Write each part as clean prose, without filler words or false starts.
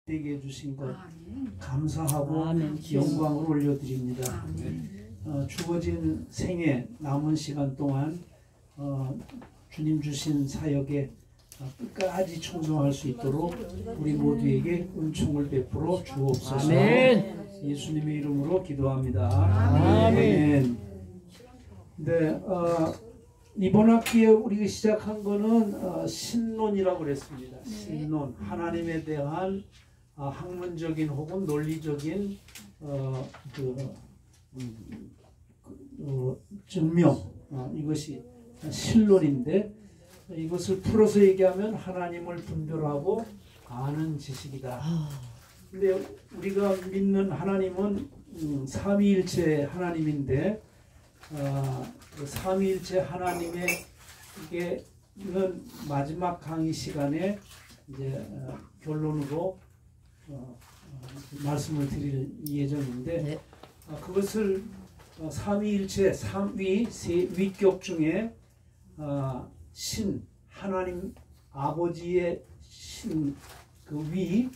되게 해주신 것 감사하고 영광을 올려드립니다. 주어진 생애 남은 시간 동안 주님 주신 사역에 끝까지 충성할 수 있도록 우리 모두에게 은총을 베풀어 주옵소서. 아멘. 예수님의 이름으로 기도합니다. 아멘. 네, 이번 학기에 우리가 시작한 거는 신론이라고 그랬습니다. 신론, 하나님에 대한 학문적인 혹은 논리적인 증명, 이것이 신론인데, 이것을 풀어서 얘기하면 하나님을 분별하고 아는 지식이다. 근데 우리가 믿는 하나님은 삼위일체 하나님인데, 그 삼위일체 하나님의 이게는 마지막 강의 시간에 이제 결론으로 말씀을 드릴 예정인데, 네. 그것을 삼위일체, 삼위, 세 위격 중에 신, 하나님 아버지의 신, 그 위,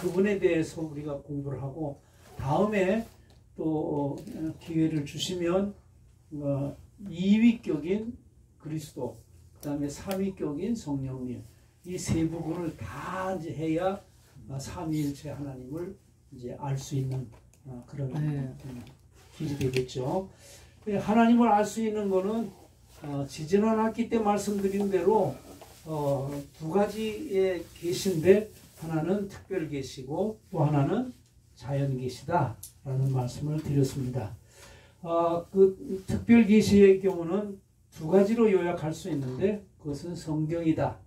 그분에 대해서 우리가 공부를 하고, 다음에 또 기회를 주시면 2위격인 그리스도, 그 다음에 3위격인 성령님, 이 세 부분을 다 이제 해야 삼위일체 하나님을 이제 알 수 있는 그런 길이 되겠죠. 하나님을 알 수 있는 거는 지지난 학기 때 말씀드린 대로 두 가지의 계시인데, 하나는 특별 계시고 또 하나는 자연 계시다라는 말씀을 드렸습니다. 그 특별 계시의 경우는 두 가지로 요약할 수 있는데, 그것은 성경이다.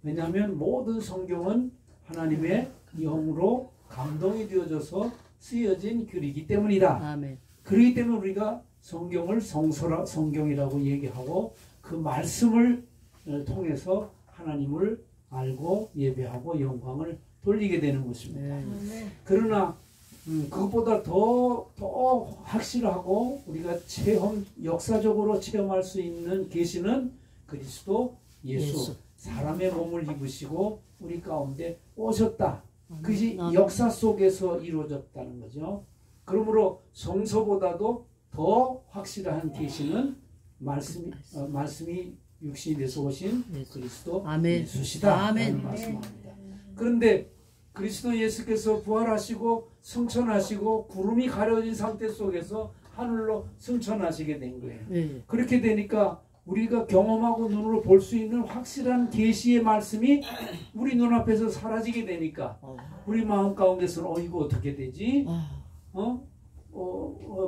왜냐하면 모든 성경은 하나님의 영으로 감동이 되어져서 쓰여진 글이기 때문이다. 아멘. 그렇기 때문에 우리가 성경을 성경이라고 얘기하고, 그 말씀을 통해서 하나님을 알고 예배하고 영광을 돌리게 되는 것입니다. 그러나 그것보다 더 확실하고 우리가 역사적으로 체험할 수 있는 계시는 그리스도 예수. 사람의 몸을 입으시고 우리 가운데 오셨다. 그것이 역사 속에서 이루어졌다는 거죠. 그러므로 성서보다도 더 확실한 계시는 말씀이 육신이 돼서 오신 그리스도 예수시다 라는 말씀합니다. 그런데 그리스도 예수께서 부활하시고 승천하시고 구름이 가려진 상태 속에서 하늘로 승천하시게 된 거예요. 그렇게 되니까 우리가 경험하고 눈으로 볼 수 있는 확실한 계시의 말씀이 우리 눈앞에서 사라지게 되니까 우리 마음 가운데서는 이거 어떻게 되지?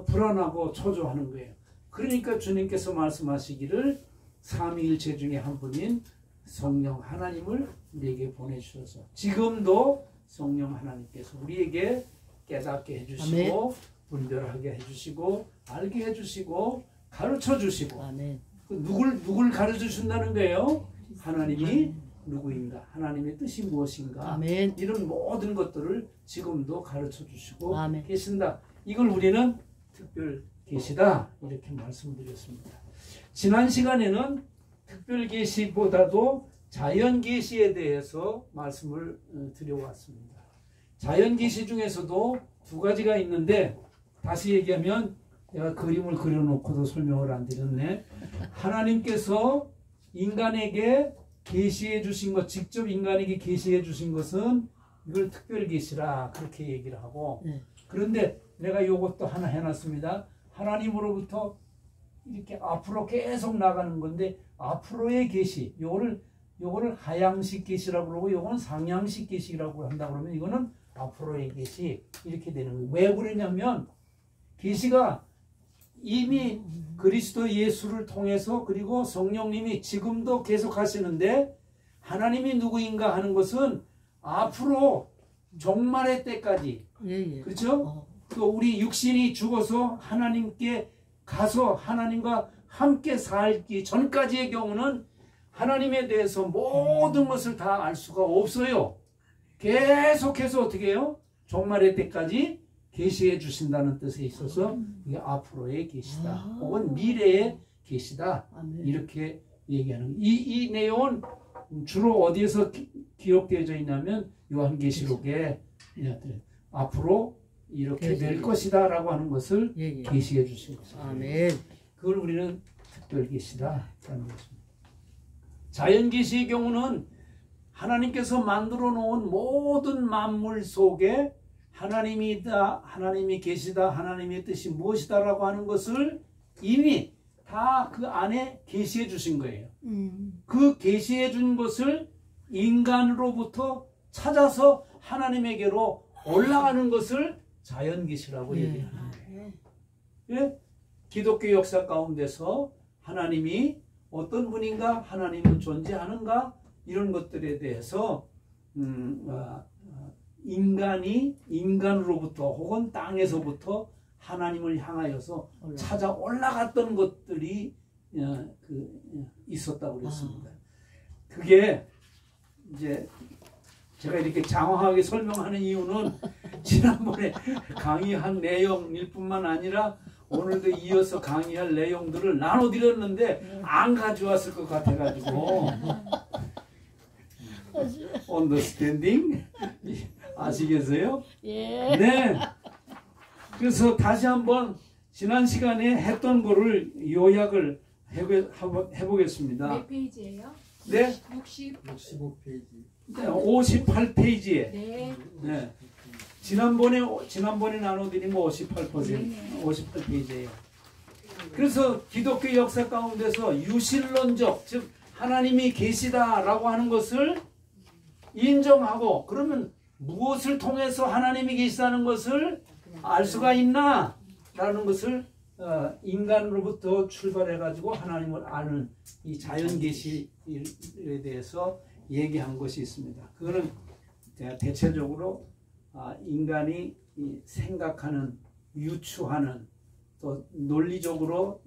불안하고 초조하는 거예요. 그러니까 주님께서 말씀하시기를 삼위일체 중에 한 분인 성령 하나님을 우리에게 보내주셔서, 지금도 성령 하나님께서 우리에게 깨닫게 해주시고 분별하게 해주시고 알게 해주시고 가르쳐 주시고, 누굴 가르쳐 주신다는 거예요? 하나님이 누구인가, 하나님의 뜻이 무엇인가, 이런 모든 것들을 지금도 가르쳐 주시고 계신다. 이걸 우리는 특별 계시다 이렇게 말씀드렸습니다. 지난 시간에는 특별 계시보다도 자연 계시에 대해서 말씀을 드려왔습니다. 자연 계시 중에서도 두 가지가 있는데, 다시 얘기하면 내가 그림을 그려놓고도 설명을 안 드렸네. 하나님께서 인간에게 계시해 주신 것, 직접 인간에게 계시해 주신 것은 이걸 특별 계시라 그렇게 얘기를 하고, 그런데 내가 이것도 하나 해놨습니다. 하나님으로부터 이렇게 앞으로 계속 나가는 건데, 앞으로의 계시, 요거를 하향식 계시라고 그러고, 요거는 상향식 계시라고 한다 그러면, 이거는 앞으로의 계시 이렇게 되는 거예요. 왜 그러냐면 계시가 이미 그리스도 예수를 통해서, 그리고 성령님이 지금도 계속 하시는데, 하나님이 누구인가 하는 것은 앞으로 종말의 때까지, 그렇죠? 또 우리 육신이 죽어서 하나님께 가서 하나님과 함께 살기 전까지의 경우는 하나님에 대해서 모든 것을 다 알 수가 없어요. 계속해서 어떻게 해요? 종말의 때까지 계시해 주신다는 뜻에 있어서 이게 앞으로의 계시다, 혹은 미래의 계시다, 이렇게 얘기하는, 이 내용은 주로 어디에서 기록되어져 있냐면 요한계시록에 앞으로 이렇게 될 것이다라고 하는 것을 계시해 주신 것입니다. 아멘. 그걸 우리는 특별 계시다라는 것입니다. 자연 계시의 경우는 하나님께서 만들어 놓은 모든 만물 속에 하나님이다, 하나님이 계시다, 하나님의 뜻이 무엇이다라고 하는 것을 이미 다 그 안에 계시해 주신 거예요. 그 계시해 준 것을 인간으로부터 찾아서 하나님에게로 올라가는 것을 자연 계시라고 얘기하는 거예요. 예? 기독교 역사 가운데서 하나님이 어떤 분인가, 하나님은 존재하는가, 이런 것들에 대해서 인간이 인간으로부터 혹은 땅에서부터 하나님을 향하여서 찾아 올라갔던 것들이 있었다고 그랬습니다. 그게 이제 제가 이렇게 장황하게 설명하는 이유는 지난번에 강의한 내용일 뿐만 아니라 오늘도 이어서 강의할 내용들을 나눠드렸는데 안 가져왔을 것 같아가지고 understanding? 아시겠어요? 예. 네. 그래서 다시 한번 지난 시간에 했던 거를 요약을 해보겠습니다. 몇 페이지예요? 네? 65페이지. 58페이지에. 네. 네. 지난번에 나눠드린 거 58페이지예요. 그래서 기독교 역사 가운데서 유실론적, 즉 하나님이 계시다라고 하는 것을 인정하고, 그러면 무엇을 통해서 하나님이 계시다는 것을 알 수가 있나? 라는 것을 인간으로부터 출발해 가지고 하나님을 아는 이 자연 계시에 대해서 얘기한 것이 있습니다. 그거는 대체적으로 인간이 생각하는, 유추하는, 또 논리적으로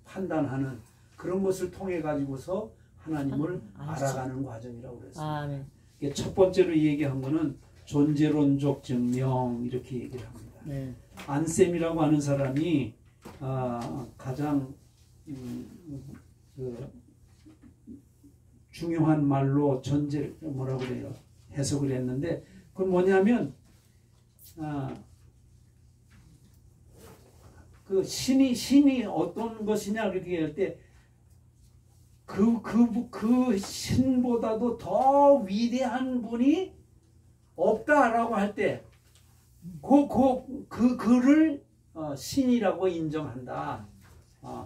판단하는 그런 것을 통해 가지고서 하나님을 알아가는 과정이라고 그랬습니다. 첫 번째로 얘기한 거는 존재론적 증명, 이렇게 얘기를 합니다. 네. 안셈이라고 하는 사람이 가장 중요한 말로 뭐라고 그래요? 해석을 했는데, 그건 뭐냐면 그 신이 어떤 것이냐 그렇게 할 때 그 신보다도 더 위대한 분이 없다라고 할 때 그를 신이라고 인정한다.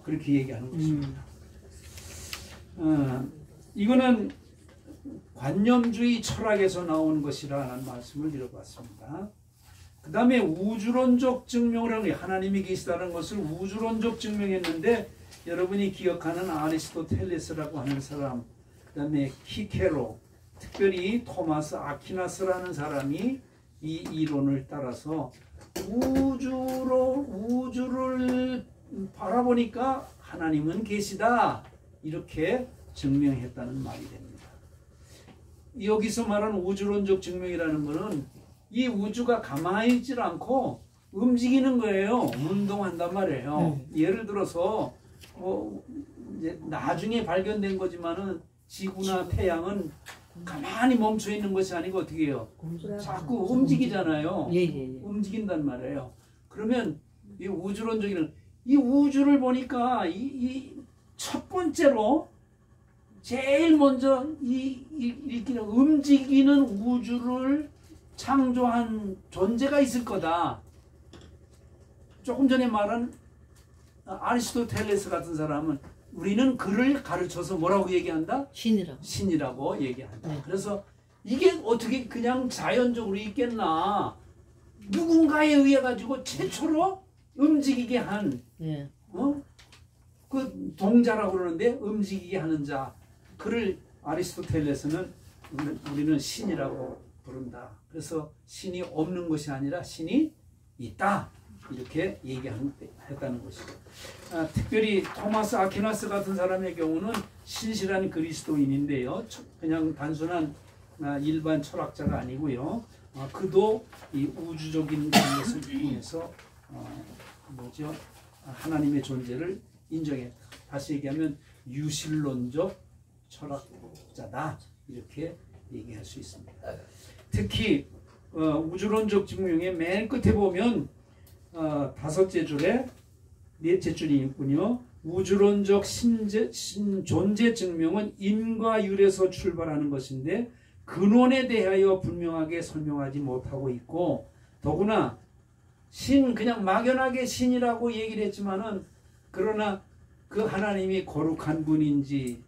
그렇게 얘기하는 것입니다. 이거는 관념주의 철학에서 나오는 것이라는 말씀을 드려봤습니다. 그 다음에 우주론적 증명을 하는, 하나님이 계시다는 것을 우주론적 증명했는데, 여러분이 기억하는 아리스토텔레스라고 하는 사람, 그 다음에 키케로, 특별히 토마스 아퀴나스라는 사람이 이 이론을 따라서 우주를 바라보니까 하나님은 계시다, 이렇게 증명했다는 말이 됩니다. 여기서 말하는 우주론적 증명이라는 것은 이 우주가 가만히 있질 않고 움직이는 거예요. 운동한단 말이에요. 예를 들어서 이제 나중에 발견된 거지만은 지구나 태양은 가만히 멈춰 있는 것이 아니고 어떻게 해요? 자꾸 움직이잖아요. 움직인단 말이에요. 그러면 이 우주론적인, 이 우주를 보니까 이 첫 번째로 제일 먼저 움직이는 우주를 창조한 존재가 있을 거다. 조금 전에 말한 아리스토텔레스 같은 사람은 우리는 그를 가르쳐서 뭐라고 얘기한다? 신이라고 얘기한다. 네. 그래서 이게 어떻게 그냥 자연적으로 있겠나? 누군가에 의해 가지고 최초로 움직이게 한 그 동자라고 그러는데, 움직이게 하는 자, 그를 아리스토텔레스는 우리는 신이라고 부른다. 그래서 신이 없는 것이 아니라 신이 있다, 이렇게 얘기했다는 것이죠. 특별히 토마스 아퀴나스 같은 사람의 경우는 신실한 그리스도인인데요, 그냥 단순한 일반 철학자가 아니고요, 그도 이 우주적인 것을 통해서 하나님의 존재를 인정했다. 다시 얘기하면 유실론적 철학자다, 이렇게 얘기할 수 있습니다. 특히 우주론적 증명의 맨 끝에 보면 다섯째 줄에 넷째 줄이 있군요. 우주론적 존재 증명은 인과 율에서 출발하는 것인데 근원에 대하여 분명하게 설명하지 못하고 있고, 더구나 그냥 막연하게 신이라고 얘기를 했지만은, 그러나 그 하나님이 거룩한 분인지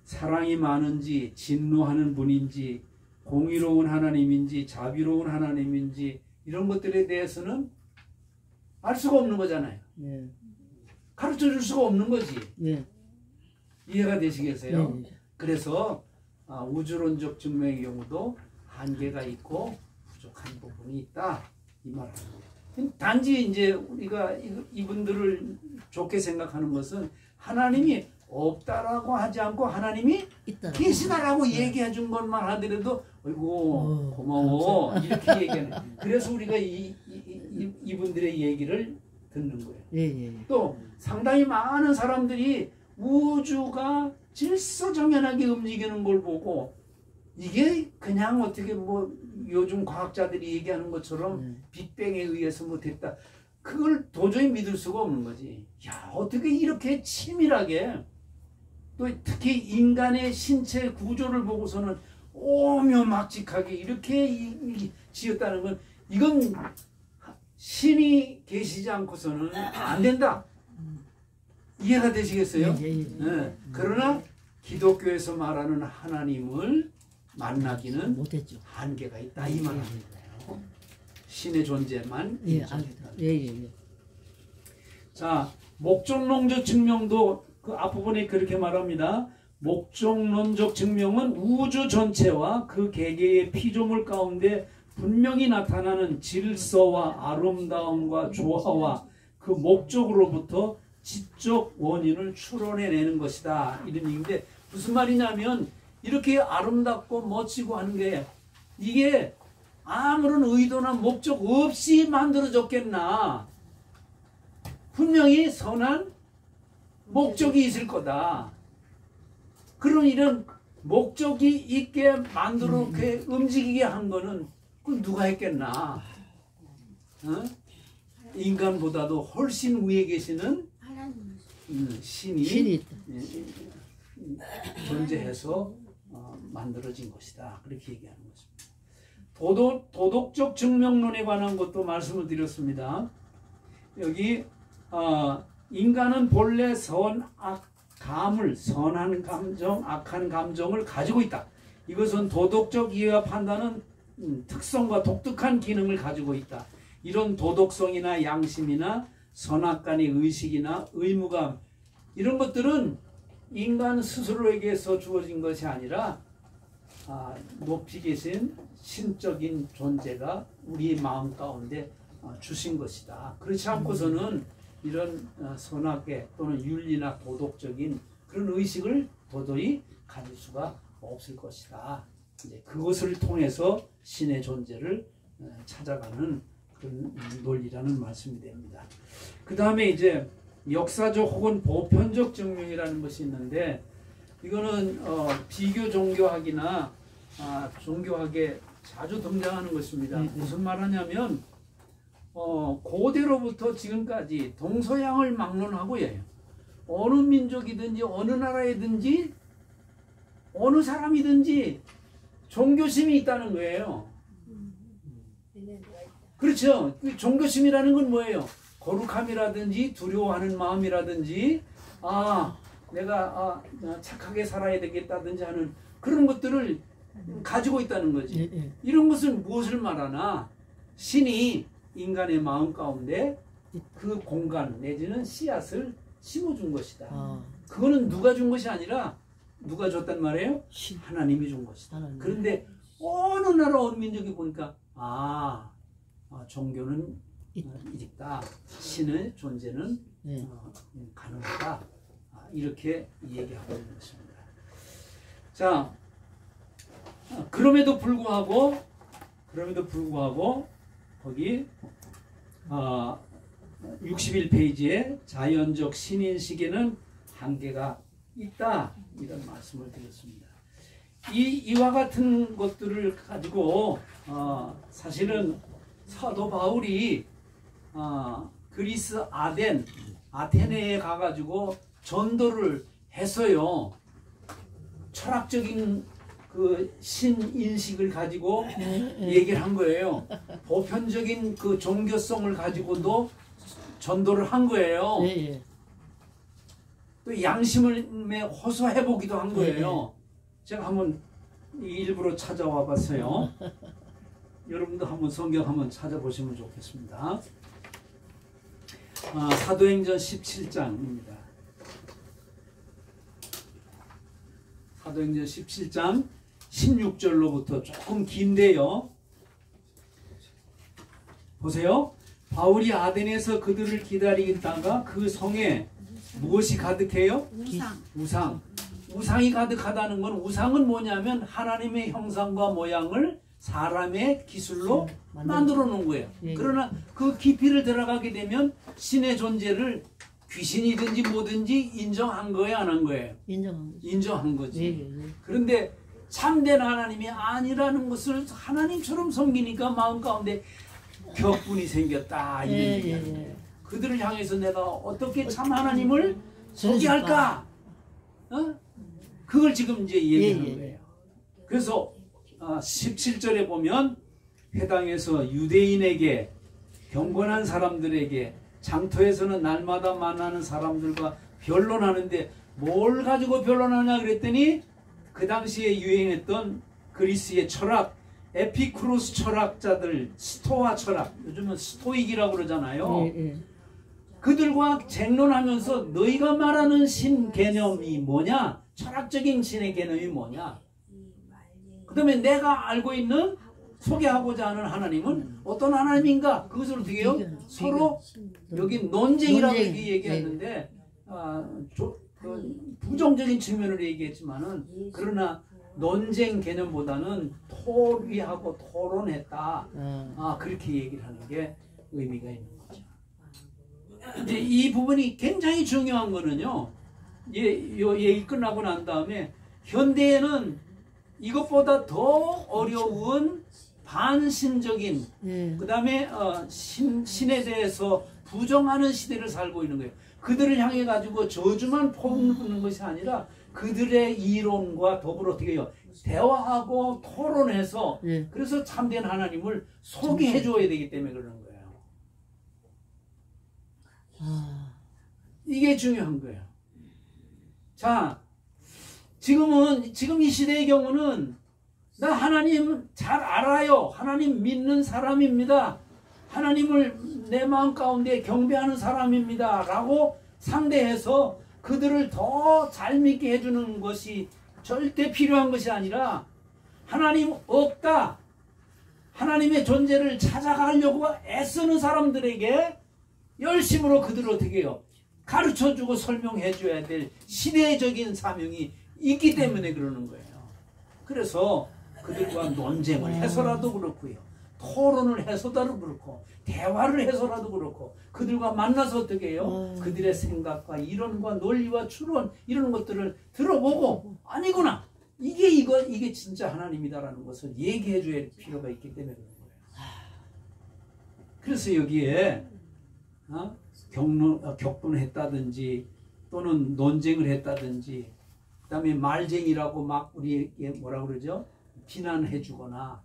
사랑이 많은지 진노하는 분인지 공의로운 하나님인지 자비로운 하나님인지 이런 것들에 대해서는 알 수가 없는 거잖아요. 예. 가르쳐 줄 수가 없는 거지. 예. 이해가 되시겠어요? 예. 그래서 우주론적 증명의 경우도 한계가 있고 부족한 부분이 있다, 이 말입니다. 단지 이제 우리가 이분들을 좋게 생각하는 것은 하나님이 없다라고 하지 않고 하나님이 있다. 계시다라고 얘기해 준 것만 하더라도 어이구 고마워 이렇게 얘기하는. 그래서 우리가 이분들의 얘기를 듣는 거예요. 예. 또 상당히 많은 사람들이 우주가 질서정연하게 움직이는 걸 보고 이게 그냥 어떻게 뭐 요즘 과학자들이 얘기하는 것처럼 빅뱅에 의해서 뭐 됐다, 그걸 도저히 믿을 수가 없는 거지. 야, 어떻게 이렇게 치밀하게, 또 특히 인간의 신체 구조를 보고서는 오묘막직하게 이렇게 지었다는 건, 이건 신이 계시지 않고서는 안 된다. 이해가 되시겠어요? 네. 그러나 기독교에서 말하는 하나님을 만나기는 못했죠. 한계가 있다, 이 말하는 거예요. 신의 존재만 인정했다. 자, 목적론적 증명도 그 앞부분에 그렇게 말합니다. 목적론적 증명은 우주 전체와 그 개개의 피조물 가운데 분명히 나타나는 질서와 아름다움과 조화와 그 목적으로부터 지적 원인을 추론해내는 것이다, 이런 얘기인데, 무슨 말이냐면 이렇게 아름답고 멋지고 하는 게 이게 아무런 의도나 목적 없이 만들어졌겠나. 분명히 선한 목적이 있을 거다. 그런 이런 목적이 있게 만들어 이렇게 움직이게 한 거는 그 누가 했겠나. 인간보다도 훨씬 위에 계시는 신이 존재해서 만들어진 것이다, 그렇게 얘기하는 것입니다. 도덕적 증명론에 관한 것도 말씀을 드렸습니다. 여기 인간은 본래 선한 감정, 악한 감정을 가지고 있다. 이것은 도덕적 이해와 판단은 특성과 독특한 기능을 가지고 있다. 이런 도덕성이나 양심이나 선악간의 의식이나 의무감, 이런 것들은 인간 스스로에게서 주어진 것이 아니라 높이 계신 신적인 존재가 우리 마음 가운데 주신 것이다. 그렇지 않고서는 이런 선악계 또는 윤리나 도덕적인 그런 의식을 도저히 가질 수가 없을 것이다. 이제 그것을 통해서 신의 존재를 찾아가는 그런 논리라는 말씀이 됩니다. 그 다음에 이제 역사적 혹은 보편적 증명이라는 것이 있는데, 이거는 비교 종교학이나 종교학에 자주 등장하는 것입니다. 무슨 말하냐면 고대로부터 지금까지 동서양을 막론하고 해요. 어느 민족이든지 어느 나라이든지 어느 사람이든지 종교심이 있다는 거예요. 그렇죠. 종교심이라는 건 뭐예요? 거룩함이라든지 두려워하는 마음이라든지 내가 착하게 살아야 되겠다든지 하는 그런 것들을 가지고 있다는 거지. 이런 것은 무엇을 말하나? 신이 인간의 마음 가운데 그 공간 내지는 씨앗을 심어준 것이다. 그거는 누가 준 것이 아니라 누가 줬단 말이에요? 하나님이 준 것이다. 그런데 어느 나라 어느 민족이 보니까 종교는 있다. 신의 존재는 가능하다. 이렇게 얘기하고 있는 것입니다. 자, 그럼에도 불구하고 거기 61페이지에 자연적 신인식에는 한계가 있다, 이런 말씀을 드렸습니다. 이와 같은 것들을 가지고 사실은 사도 바울이 그리스 아테네에 가가지고 전도를 했어요. 철학적인 그 신인식을 가지고 얘기를 한 거예요. 보편적인 그 종교성을 가지고도 전도를 한 거예요. 또 양심을 호소해보기도 한 거예요. 제가 한번 일부러 찾아와 봤어요. 여러분도 한번 성경 한번 찾아보시면 좋겠습니다. 사도행전 17장입니다. 사도행전 17장 16절로부터 조금 긴데요. 보세요. 바울이 아덴에서 그들을 기다리다가 그 성에 무엇이 가득해요? 우상이 가득하다는 건, 우상은 뭐냐면 하나님의 형상과 모양을 사람의 기술로 만들어 놓은 거예요. 그러나 그 깊이를 들어가게 되면 신의 존재를 귀신이든지 뭐든지 인정한 거예요, 안 한 거예요? 인정한 거지. 그런데 참된 하나님이 아니라는 것을 하나님처럼 섬기니까 마음 가운데 격분이 생겼다, 이런 얘기예요. 그들을 향해서 내가 어떻게 참 하나님을 소개할까? 그걸 지금 이제 얘기하는 거예요. 그래서 17절에 보면 회당에서 유대인에게, 경건한 사람들에게, 장터에서는 날마다 만나는 사람들과 변론하는데, 뭘 가지고 변론하냐 그랬더니 그 당시에 유행했던 그리스의 철학, 에피쿠로스 철학자들, 스토아 철학, 요즘은 스토익이라고 그러잖아요. 그들과 쟁론하면서 너희가 말하는 신 개념이 뭐냐? 철학적인 신의 개념이 뭐냐? 그 다음에 내가 알고 있는, 소개하고자 하는 하나님은 어떤 하나님인가? 그것을 어떻게 해요? 서로 여기 논쟁이라고 이렇게 얘기했는데 부정적인 측면으로 얘기했지만은, 그러나 논쟁 개념보다는 토의하고 토론했다. 그렇게 얘기를 하는 게 의미가 있는 거죠. 이제 이 부분이 굉장히 중요한 거는요. 얘기 끝나고 난 다음에 현대에는 이것보다 더 어려운 반신적인, 그 다음에 신에 대해서 부정하는 시대를 살고 있는 거예요. 그들을 향해 가지고 저주만 퍼붓는 것이 아니라 그들의 이론과 더불어 어떻게 해요? 대화하고 토론해서, 그래서 참된 하나님을 소개해 줘야 되기 때문에 그러는 거예요. 이게 중요한 거예요. 자, 지금 이 시대의 경우는 나 하나님 잘 알아요. 하나님 믿는 사람입니다. 하나님을 내 마음 가운데 경배하는 사람입니다. 라고 상대해서 그들을 더 잘 믿게 해주는 것이 절대 필요한 것이 아니라, 하나님 없다, 하나님의 존재를 찾아가려고 애쓰는 사람들에게 열심으로 그들을 어떻게 해요? 가르쳐주고 설명해줘야 될 시대적인 사명이 있기 때문에 그러는 거예요. 그래서 그들과 논쟁을 해서라도 그렇고요, 토론을 해서라도 그렇고, 대화를 해서라도 그렇고, 그들과 만나서 어떻게 해요? 그들의 생각과 이론과 논리와 추론, 이런 것들을 들어보고, 아니구나, 이게 진짜 하나님이다라는 것을 얘기해 줘야 할 필요가 있기 때문에 그런 거예요. 그래서 여기에 격분했다든지 또는 논쟁을 했다든지, 그 다음에 말쟁이라고 막 우리에게 뭐라 그러죠? 비난해 주거나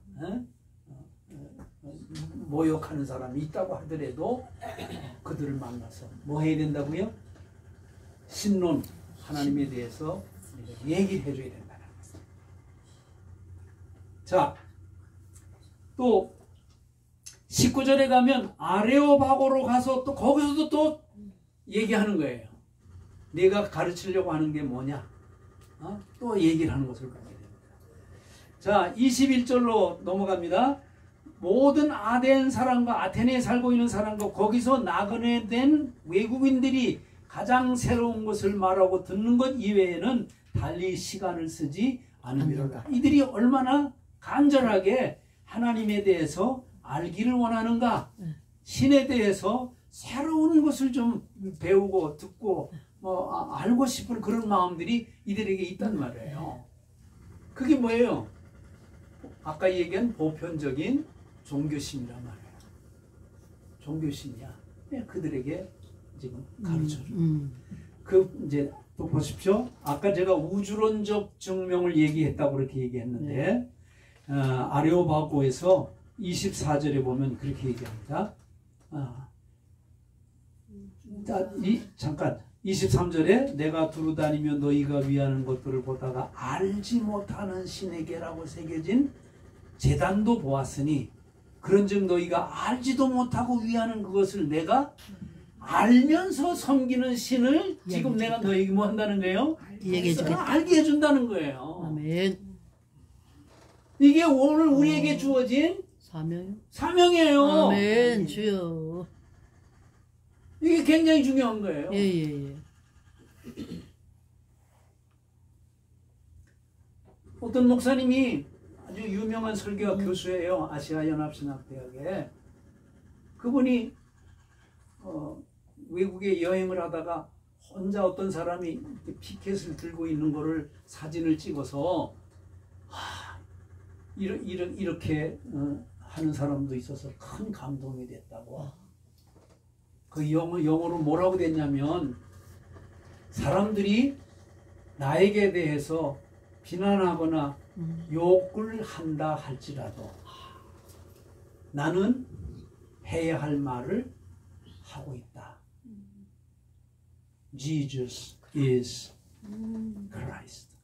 모욕하는 사람이 있다고 하더라도 그들을 만나서 뭐 해야 된다고요? 신론, 하나님에 대해서 얘기를 해줘야 된다는 거예요. 자, 또 19절에 가면 아레오바고로 가서 또 거기서도 또 얘기하는 거예요. 내가 가르치려고 하는 게 뭐냐? 또 얘기를 하는 것을 보게 됩니다. 자, 21절로 넘어갑니다. 모든 아덴 사람과 아테네에 살고 있는 사람과 거기서 나그네 된 외국인들이 가장 새로운 것을 말하고 듣는 것 이외에는 달리 시간을 쓰지 않으리라. 이들이 얼마나 간절하게 하나님에 대해서 알기를 원하는가, 신에 대해서 새로운 것을 좀 배우고 듣고 알고 싶은 그런 마음들이 이들에게 있단 말이에요. 그게 뭐예요? 아까 얘기한 보편적인 종교심이란 말이에요. 종교심이야. 그들에게 지금 가르쳐줘. 그 이제 또 보십시오. 아까 제가 우주론적 증명을 얘기했다고 그렇게 얘기했는데 아레오바고에서 24절에 보면 그렇게 얘기합니다. 잠깐 23절에 내가 두루다니며 너희가 위하는 것들을 보다가 알지 못하는 신에게라고 새겨진 제단도 보았으니 그런즉 너희가 알지도 못하고 위하는 그것을 내가 알면서 섬기는 신을 지금 내가 너희에게 뭐 한다는 거예요? 알게 해준다는 거예요. 아멘. 이게 오늘 우리에게 주어진 사명이에요. 아멘. 주여. 이게 굉장히 중요한 거예요. 예. 어떤 목사님이 아주 유명한 설교학 교수예요. 아시아연합신학대학에. 그분이 외국에 여행을 하다가 혼자 어떤 사람이 피켓을 들고 있는 거를 사진을 찍어서 이렇게 하는 사람도 있어서 큰 감동이 됐다고. 그 영어로 뭐라고 됐냐면 사람들이 나에게 대해서 비난하거나 욕을 한다 할지라도 나는 해야 할 말을 하고 있다. Jesus is Christ.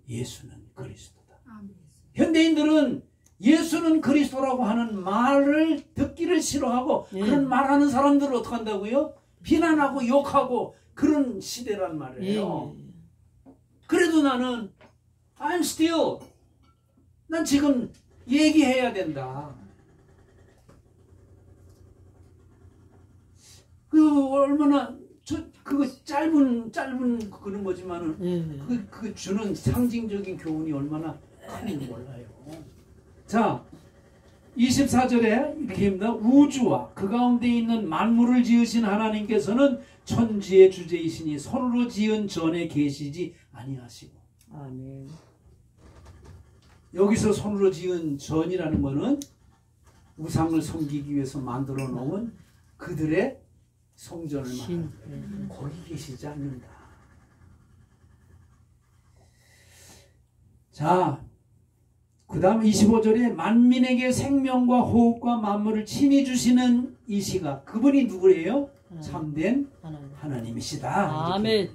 예수는 그리스도다. 현대인들은 예수는 그리스도라고 하는 말을 듣기를 싫어하고 그런 말하는 사람들을 어떻게 한다고요? 비난하고 욕하고 그런 시대란 말이에요. 그래도 나는 I'm still 난 지금 얘기해야 된다. 그 얼마나 그거 짧은 그런 거지만은 그 주는 상징적인 교훈이 얼마나 큰지 몰라요. 자, 24절에 이렇게 합니다. 우주와 그 가운데 있는 만물을 지으신 하나님께서는 천지의 주제이시니 손으로 지은 전에 계시지 아니하시고. 아멘. 여기서 손으로 지은 전이라는 것은 우상을 섬기기 위해서 만들어 놓은 그들의 성전을 말하는 거기 계시지 않는다. 자, 그 다음 25절에 만민에게 생명과 호흡과 만물을 친히 주시는 이시가 그분이 누구래요? 참된 하나님이시다. 아멘.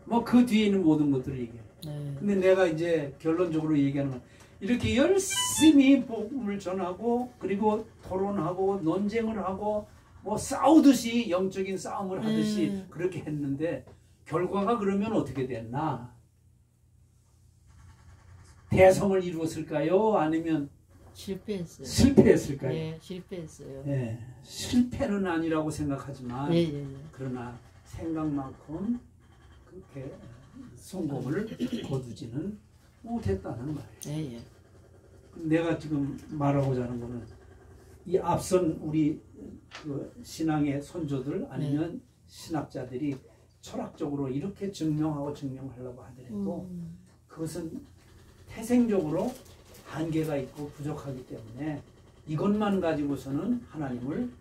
뭐 그 뒤에 있는 모든 것들을 얘기해요. 근데 내가 이제 결론적으로 얘기하는 건 이렇게 열심히 복음을 전하고 그리고 토론하고 논쟁을 하고 뭐 싸우듯이 영적인 싸움을 하듯이 그렇게 했는데 결과가 그러면 어떻게 됐나? 대성을 이루었을까요? 아니면 실패했을까요? 네, 실패했어요. 네, 실패는 아니라고 생각하지만 그러나 생각만큼 그렇게 성공을 거두지는 못했다는 말이에요. 내가 지금 말하고자 하는 거는 이 앞선 우리 그 신앙의 선조들 아니면 신학자들이 철학적으로 이렇게 증명하려고 하더라도 그것은 태생적으로 한계가 있고 부족하기 때문에 이것만 가지고서는 하나님을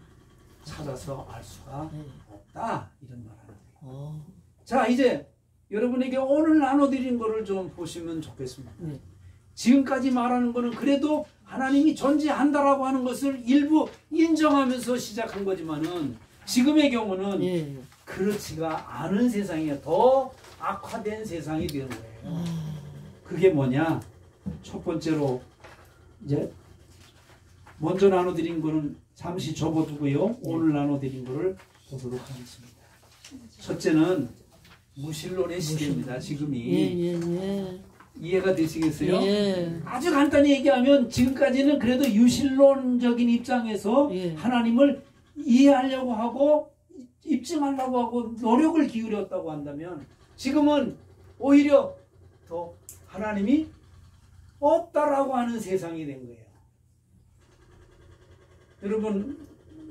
찾아서 알 수가 없다 이런 말하는 거예요. 자, 이제 여러분에게 오늘 나눠드린 거를 좀 보시면 좋겠습니다. 지금까지 말하는 거는 그래도 하나님이 존재한다라고 하는 것을 일부 인정하면서 시작한 거지만은 지금의 경우는 그렇지가 않은 세상에 더 악화된 세상이 되는 거예요. 그게 뭐냐? 첫 번째로 이제 먼저 나눠드린 거는 잠시 접어두고요. 오늘 나눠드린 거를 보도록 하겠습니다. 첫째는 무신론의 시대입니다. 지금이. 이해가 되시겠어요? 아주 간단히 얘기하면 지금까지는 그래도 유신론적인 입장에서 하나님을 이해하려고 하고 입증하려고 하고 노력을 기울였다고 한다면 지금은 오히려 더 하나님이 없다라고 하는 세상이 된 거예요. 여러분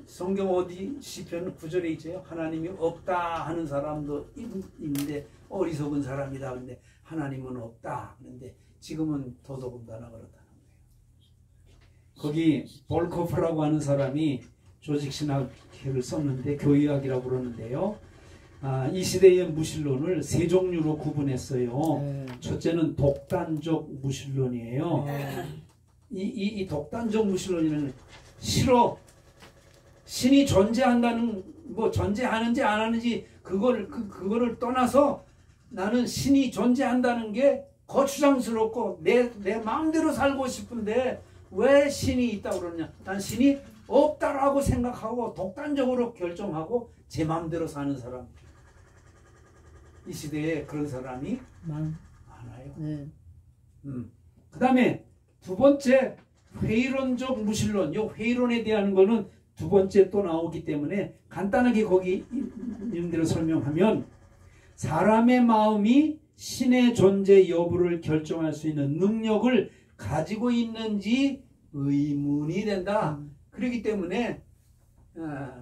성경 어디 시편 9절에 있죠. 하나님이 없다 하는 사람도 있는데 어리석은 사람이다. 근데 하나님은 없다. 그런데 지금은 더더군다나 그렇다는 거예요. 거기 볼코프라고 하는 사람이 조직신학회를 썼는데 교의학이라고 그러는데요. 이 시대의 무신론을 세 종류로 구분했어요. 첫째는 독단적 무신론이에요. 이 독단적 무신론이라는 싫어. 신이 존재한다는 뭐 존재하는지 안 하는지 그거를 떠나서 나는 신이 존재한다는 게 거추장스럽고 내 마음대로 살고 싶은데 왜 신이 있다고 그러냐? 난 신이 없다라고 생각하고 독단적으로 결정하고 제 마음대로 사는 사람. 이 시대에 그런 사람이 많아요. 네. 그 다음에 두 번째 회의론적 무신론. 이 회의론에 대한 거는 두 번째 또 나오기 때문에 간단하게 거기 있는 대로 설명하면 사람의 마음이 신의 존재 여부를 결정할 수 있는 능력을 가지고 있는지 의문이 된다. 그렇기 때문에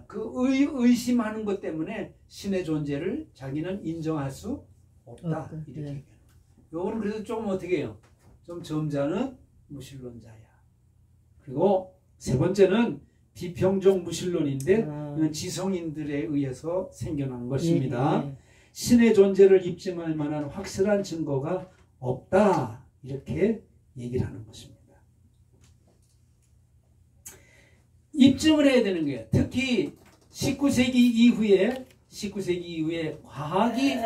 그 의심하는 것 때문에 신의 존재를 자기는 인정할 수 없다. 이렇게 얘기해요. 요거는 그래도 좀 어떻게 해요? 좀 점잖은 무신론자야. 그리고 세 번째는 비평적 무신론인데 지성인들에 의해서 생겨난 것입니다. 신의 존재를 입증할 만한 확실한 증거가 없다. 이렇게 얘기를 하는 것입니다. 입증을 해야 되는 거예요. 특히 19세기 이후에 과학이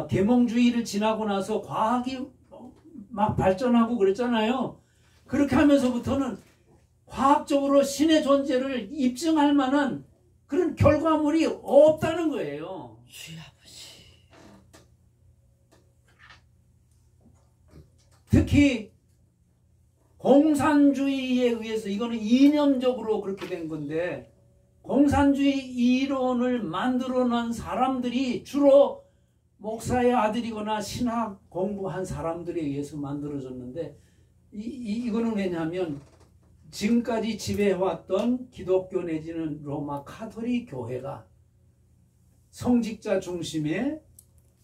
계몽주의를 지나고 나서 과학이 막 발전하고 그랬잖아요. 그렇게 하면서부터는 과학적으로 신의 존재를 입증할 만한 그런 결과물이 없다는 거예요. 주의 아버지. 특히 공산주의에 의해서 이거는 이념적으로 그렇게 된 건데 공산주의 이론을 만들어 놓은 사람들이 주로 목사의 아들이거나 신학 공부한 사람들에 의해서 만들어졌는데 이거는 왜냐하면 지금까지 지배해왔던 기독교 내지는 로마 카톨릭 교회가 성직자 중심의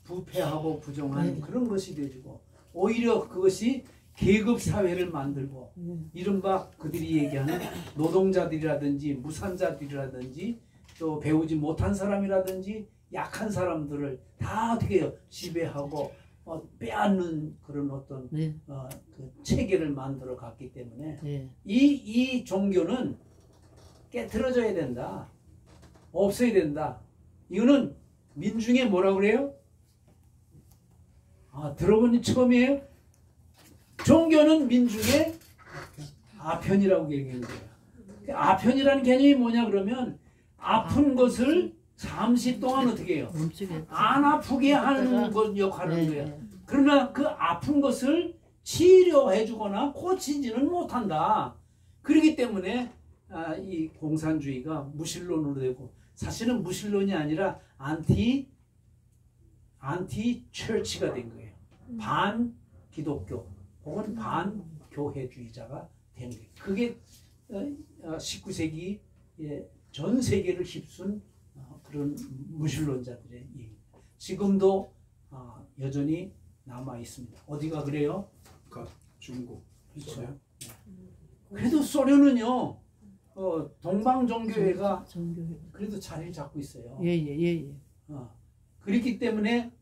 부패하고 부정한 그런 것이 되지고 오히려 그것이 계급 사회를 만들고 이른바 그들이 얘기하는 노동자들이라든지 무산자들이라든지 또 배우지 못한 사람이라든지 약한 사람들을 다 어떻게 해요? 지배하고 빼앗는 그런 어떤 그 체계를 만들어 갔기 때문에 이 종교는 깨트려져야 된다. 없어야 된다. 이거는 민중에 뭐라고 그래요? 들어보니 처음이에요? 종교는 민중의 아편이라고 얘기하는 거예요. 아편이라는 개념이 뭐냐 그러면 아픈 것을 잠시 동안 어떻게 해요? 안 아프게 하는 것 역할을 거예요. 그러나 그 아픈 것을 치료해 주거나 고치지는 못한다. 그렇기 때문에 이 공산주의가 무신론으로 되고 사실은 무신론이 아니라 안티 철치가 된 거예요. 반 기독교 혹은 반 교회주의자가 된 거예요. 그게 19세기 전 세계를 휩쓴 그런 무신론자들의 얘기입니다. 지금도 여전히 남아 있습니다. 어디가 그래요? 중국. 그렇죠. 그래도 소련은요, 동방종교회가 그래도 자리를 잡고 있어요. 그렇기 때문에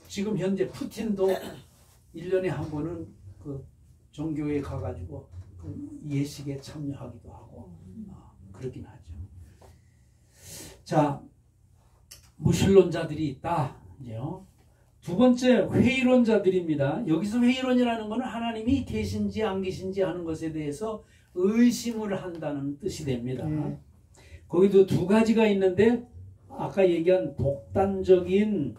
지금 현재 푸틴도 1년에 한 번은 그 종교에 가가지고 그 예식에 참여하기도 하고 그러긴 하죠. 자, 무신론자들이 있다. 이제요. 두 번째 회의론자들입니다. 여기서 회의론이라는 것은 하나님이 계신지 안 계신지 하는 것에 대해서 의심을 한다는 뜻이 됩니다. 거기도 두 가지가 있는데 아까 얘기한 독단적인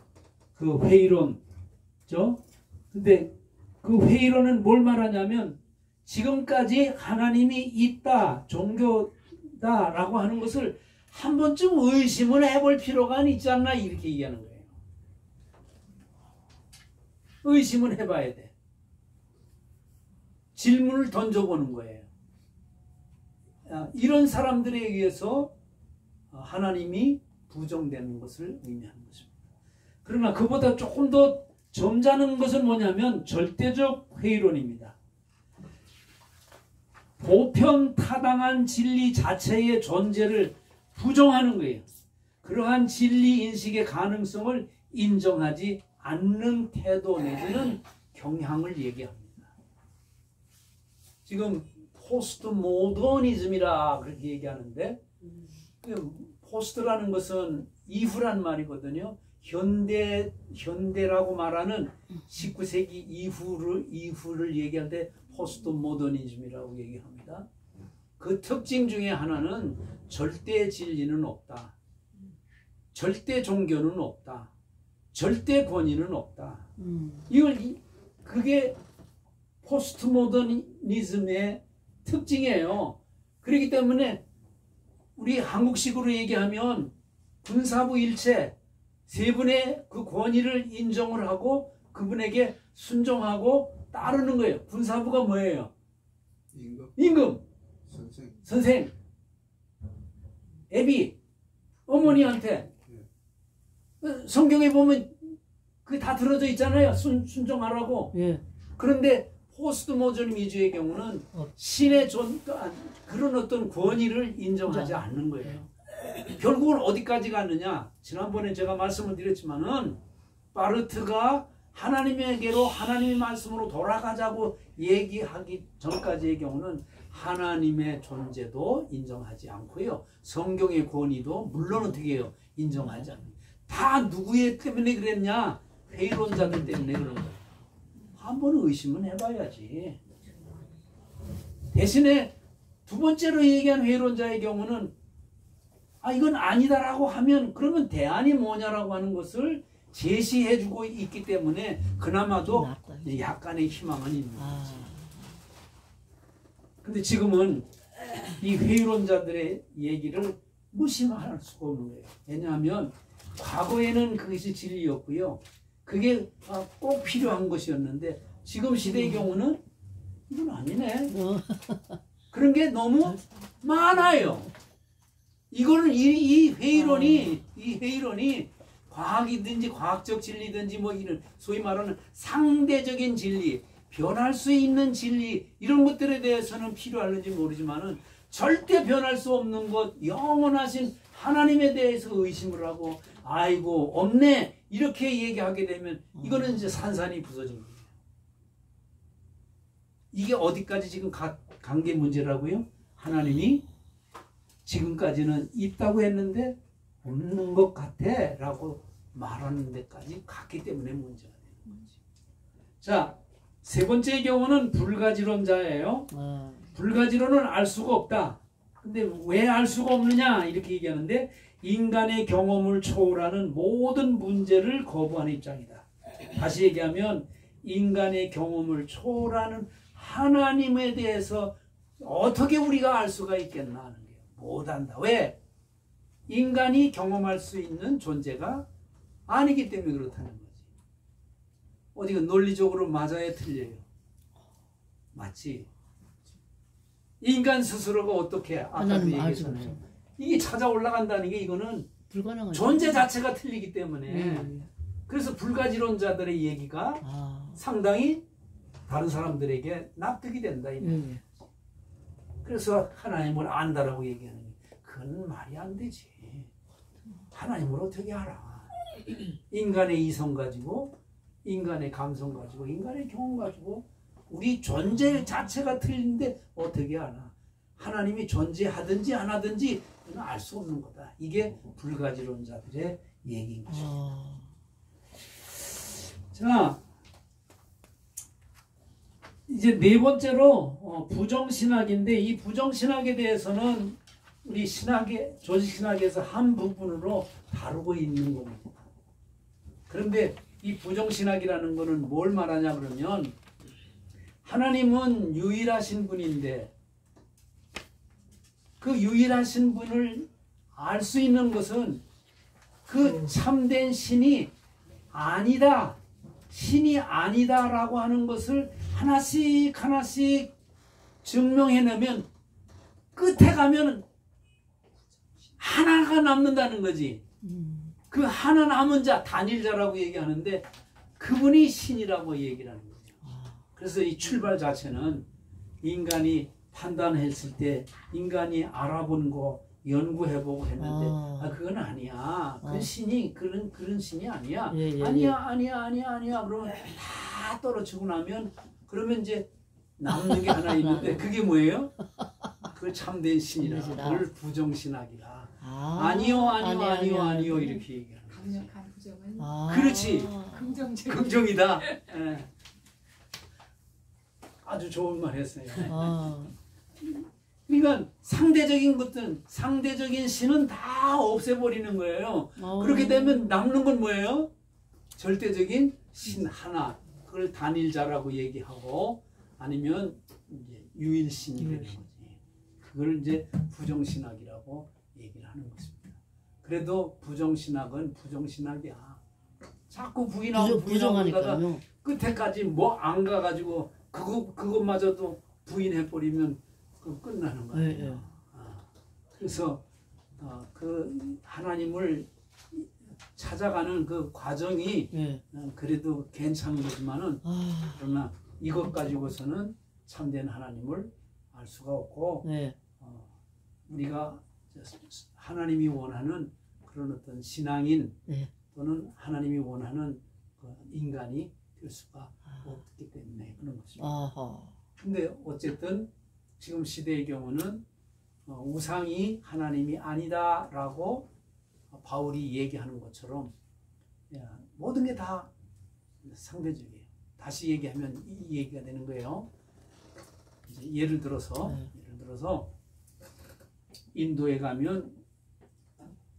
그 회의론죠. 근데 그 회의론은 뭘 말하냐면 지금까지 하나님이 있다, 종교다라고 하는 것을 한 번쯤 의심을 해볼 필요가 있지 않나 이렇게 얘기하는 거예요. 의심을 해봐야 돼. 질문을 던져보는 거예요. 이런 사람들에 의해서 하나님이 부정되는 것을 의미하는 것입니다. 그러나 그보다 조금 더 점잖은 것은 뭐냐면 절대적 회의론입니다. 보편 타당한 진리 자체의 존재를 부정하는 거예요. 그러한 진리 인식의 가능성을 인정하지 않는 태도 내지는 경향을 얘기합니다. 지금 포스트 모더니즘이라 그렇게 얘기하는데, 포스트라는 것은 이후란 말이거든요. 현대라고 말하는 19세기 이후를 얘기할 때 포스트 모더니즘이라고 얘기합니다. 그 특징 중에 하나는 절대 진리는 없다. 절대 종교는 없다. 절대 권위는 없다. 그게 포스트 모더니즘의 특징이에요. 그렇기 때문에 우리 한국식으로 얘기하면 군사부 일체 세 분의 그 권위를 인정을 하고 그분에게 순종하고 따르는 거예요. 군사부가 뭐예요? 임금, 선생, 애비, 어머니한테. 성경에 보면 그게 다 들어져 있잖아요. 순종하라고. 예. 그런데 포스트 모더니즘의 경우는 신의 그런 어떤 권위를 인정하지 않는 거예요. 결국은 어디까지 갔느냐? 지난번에 제가 말씀을 드렸지만은 파르트가 하나님에게로 하나님의 말씀으로 돌아가자고 얘기하기 전까지의 경우는 하나님의 존재도 인정하지 않고요. 성경의 권위도 물론 어떻게 해요? 인정하지 않아요. 다 누구의 때문에 그랬냐? 회의론자들 때문에 그런 거예요. 한번 의심은 해봐야지. 대신에 두 번째로 얘기한 회의론자의 경우는 이건 아니다라고 하면 그러면 대안이 뭐냐라고 하는 것을 제시해주고 있기 때문에 그나마도 약간의 희망은 있는 거지. 근데 지금은 이 회의론자들의 얘기를 무시할 수가 없는 거예요. 왜냐하면 과거에는 그것이 진리였고요. 그게 꼭 필요한 것이었는데 지금 시대의 경우는 이건 아니네. 그런 게 너무 많아요. 이거는 이 회의론이 과학이든지 과학적 진리든지 뭐 이런 소위 말하는 상대적인 진리, 변할 수 있는 진리 이런 것들에 대해서는 필요할는지 모르지만은 절대 변할 수 없는 것, 영원하신 하나님에 대해서 의심을 하고 아이고 없네 이렇게 얘기하게 되면 이거는 이제 산산이 부서진 거예요. 이게 어디까지 지금 간 게 문제라고요? 하나님이 지금까지는 있다고 했는데 없는 것 같아 라고 말하는 데까지 갔기 때문에 문제가 되는 거지. 자, 세 번째 경우는 불가지론자예요. 불가지론은 알 수가 없다. 근데 왜 알 수가 없느냐 이렇게 얘기하는데 인간의 경험을 초월하는 모든 문제를 거부하는 입장이다. 다시 얘기하면 인간의 경험을 초월하는 하나님에 대해서 어떻게 우리가 알 수가 있겠나 하는 거예요. 못한다. 왜? 인간이 경험할 수 있는 존재가 아니기 때문에 그렇다는 거지. 어디가 논리적으로 맞아야 틀려요. 맞지? 인간 스스로가 어떻게 아까도 얘기했잖아요. 이게 찾아 올라간다는 게 이거는 불가능하죠. 존재 자체가 틀리기 때문에 그래서 불가지론자들의 얘기가 상당히 다른 사람들에게 납득이 된다. 그래서 하나님을 안다라고 얘기하는 게 그건 말이 안 되지. 하나님을 어떻게 알아? 인간의 이성 가지고 인간의 감성 가지고 인간의 경험 가지고 우리 존재 자체가 틀린데 어떻게 알아? 하나님이 존재하든지 안 하든지 그건 알 수 없는 거다. 이게 불가지론자들의 얘기인 것입니다. 자, 이제 네 번째로 부정신학인데 이 부정신학에 대해서는 우리 조직신학에서 한 부분으로 다루고 있는 겁니다. 그런데 이 부정신학이라는 것은 뭘 말하냐 그러면 하나님은 유일하신 분인데 그 유일하신 분을 알 수 있는 것은 그 참된 신이 아니다. 신이 아니다라고 하는 것을 하나씩 증명해내면 끝에 가면 하나가 남는다는 거지. 그 하나 남은 자, 단일자라고 얘기하는데 그분이 신이라고 얘기를 하는 거죠. 그래서 이 출발 자체는 인간이 판단했을 때 인간이 알아본 거 연구해보고 했는데 그건 아니야. 그 신이 그런 신이 아니야. 예, 예, 아니야. 그러면 다 떨어지고 나면 그러면 이제 남는 게 하나 있는데 그게 뭐예요? 그 참된 신이라. 그걸 부정신학이라. 아니요 이렇게 얘기하는 거지. 강력한 부정은 그렇지. 긍정적. 긍정이다. 예. 아주 좋은 말 했어요. 그러니까 상대적인 것들은 상대적인 신은 다 없애버리는 거예요. 그렇게 되면 남는 건 뭐예요? 절대적인 신 하나. 그걸 단일자라고 얘기하고 아니면 이제 유일신이 되는 거지. 그걸 이제 부정신학이라고 얘기를 하는 것입니다. 그래도 부정신학은 부정신학이야. 자꾸 부인하고 부정하다가 끝에까지 뭐 안 가가지고 그것마저도 부인해버리면 그 끝나는 거예요. 그래서 그 하나님을 찾아가는 그 과정이 그래도 괜찮은 거지만은 그러나 이것 가지고서는 참된 하나님을 알 수가 없고 우리가 하나님이 원하는 그런 어떤 신앙인 또는 하나님이 원하는 그 인간이 될 수가 없기 때문에 그런 것입니다. 근데 어쨌든 지금 시대의 경우는 우상이 하나님이 아니다라고 바울이 얘기하는 것처럼 모든 게 다 상대적이에요. 다시 얘기하면 이 얘기가 되는 거예요. 이제 예를 들어서 인도에 가면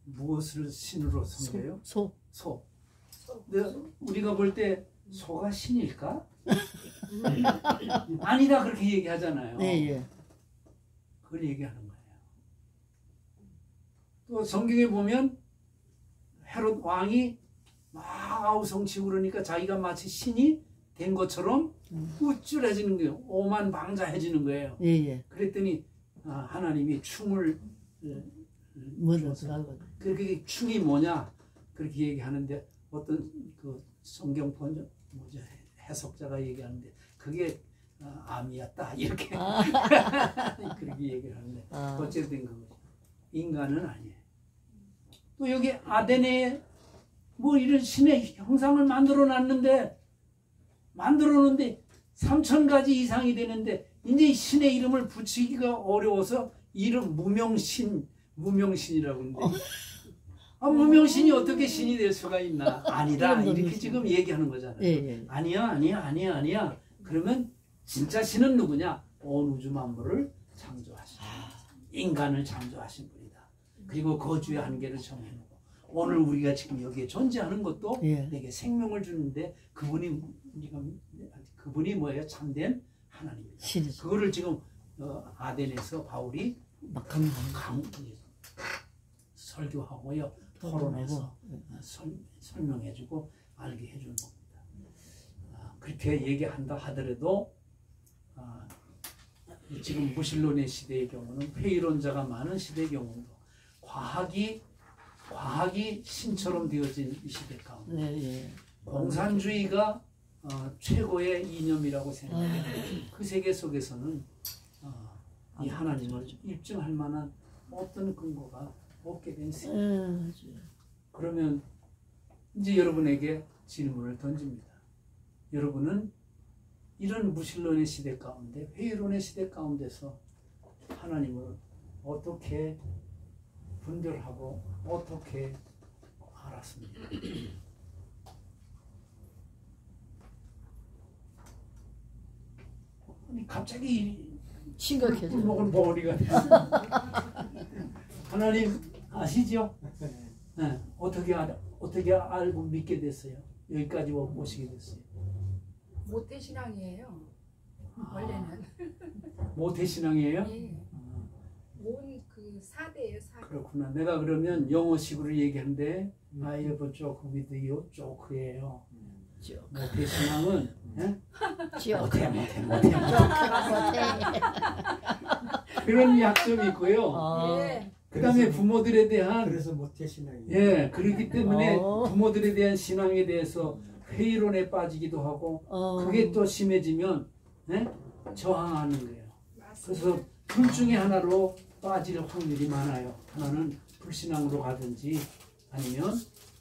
무엇을 신으로 섬겨요? 소. 근데 우리가 볼 때 소가 신일까? 아니다 그렇게 얘기하잖아요. 그걸 얘기하는 거예요. 또 성경에 보면 헤롯 왕이 막 아우성치고 그러니까 자기가 마치 신이 된 것처럼 우쭐해지는 거예요. 오만방자해지는 거예요. 그랬더니 하나님이 충을 그렇게 충이 뭐냐 그렇게 얘기하는데 어떤 그 성경 번역 해석자가 얘기하는데 그게 암이었다 이렇게 그렇게 얘기를 하는데 어쨌든 그거 인간은 아니에요. 또 여기 아데네에 뭐 이런 신의 형상을 만들어 놨는데 3,000가지 이상이 되는데 이제 신의 이름을 붙이기가 어려워서 이름 무명신이라고 하는데 무명신이 어떻게 신이 될 수가 있나? 아니다 이렇게 지금 얘기하는 거잖아요. 아니야. 그러면 진짜 신은 누구냐? 온 우주 만물을 창조하신 인간을 창조하신 분이다. 그리고 거주의 한계를 정해놓고 오늘 우리가 지금 여기에 존재하는 것도 내게 생명을 주는데 그분이 뭐예요? 참된 하나님이다. 그거를 지금 아덴에서 바울이 설교하고요. 토론해서 설명해주고 알게 해주는 겁니다. 그렇게 얘기한다 하더라도 지금 무신론의 시대의 경우는 회의론자가 많은 시대의 경우도 과학이 신처럼 되어진 이 시대 가운데 공산주의가 최고의 이념이라고 생각해요. 그 세계 속에서는 이 하나님을 입증할 만한 어떤 근거가 없게 된 세계. 그러면 이제 여러분에게 질문을 던집니다. 여러분은 이런 무신론의 시대 가운데 회의론의 시대 가운데서 하나님을 어떻게 분별하고 어떻게 알았습니까? 아니 갑자기 심각해져. 꿀먹은 버리가 하나님 아시죠? 네. 어떻게 알고 믿게 됐어요? 여기까지 오시게 됐어요. 모태신앙이에요. 원래는. 모태신앙이에요? 예. 온 그 4대예요. 4대. 그렇구나. 내가 그러면 영어식으로 얘기하는데 I have a joke with you. joke예요. 모태신앙은 모태. 그런 약점이 있고요. 아, 네. 그 다음에 부모들에 대한 그래서 모태신앙이. 예, 그렇기 때문에 어. 부모들에 대한 신앙에 대해서 회의론에 빠지기도 하고 그게 또 심해지면 예? 저항하는 거예요. 그래서 둘 중에 하나로 빠질 확률이 많아요. 하나는 불신앙으로 가든지 아니면